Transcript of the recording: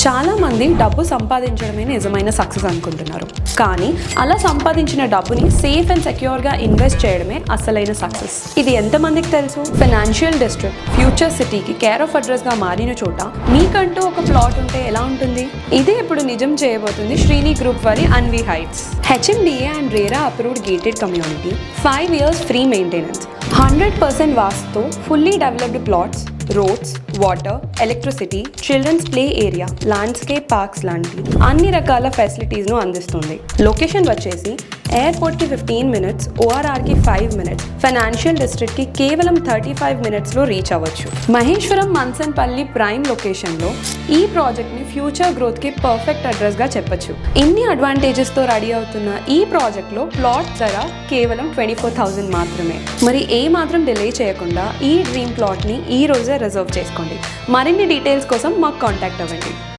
చాలా మంది డబ్బు సంపాదించడమే నిజమైన సక్సెస్ అనుకుంటున్నారు. కానీ అలా సంపాదించిన డబ్బుని సేఫ్ అండ్ సెక్యూర్గా ఇన్వెస్ట్ చేయడమే అసలైన సక్సెస్. ఇది ఎంతమందికి తెలుసు? ఫైనాన్షియల్ డిస్ట్రిక్ట్ ఫ్యూచర్ సిటీకి కేర్ ఆఫ్ అడ్రస్గా మారిన చోట మీకంటూ ఒక ప్లాట్ ఉంటే ఎలా ఉంటుంది? ఇదే ఇప్పుడు నిజం చేయబోతుంది శ్రీని గ్రూప్ వారి Anvi heights. HMDA and RERA approved gated community, 5 years free maintenance, 100% వాస్తుతో fully developed plots, roads, water, electricity, children's play area, landscape parks లాంటి అన్ని రకాల ఫెసిలిటీస్ను అందిస్తుంది. లొకేషన్ వచ్చేసి ఎయిర్పోర్ట్కి 15 minutes, ORRకి 5 minutes, ఫైనాన్షియల్ డిస్ట్రిక్ట్కి కేవలం 35 minutesలో రీచ్ అవ్వచ్చు. మహేశ్వరం మన్సన్పల్లి ప్రైమ్ లొకేషన్లో ఈ ప్రాజెక్ట్ని ఫ్యూచర్ గ్రోత్కి పర్ఫెక్ట్ అడ్రస్గా చెప్పొచ్చు. ఇన్ని అడ్వాంటేజెస్తో రెడీ అవుతున్న ఈ ప్రాజెక్ట్లో ప్లాట్ ధర కేవలం 24,000 మాత్రమే. మరి ఏ మాత్రం డిలే చేయకుండా ఈ డ్రీమ్ ప్లాట్ని ఈ రోజే రిజర్వ్ చేసుకోండి. మరిన్ని డీటెయిల్స్ కోసం మాకు కాంటాక్ట్ అవ్వండి.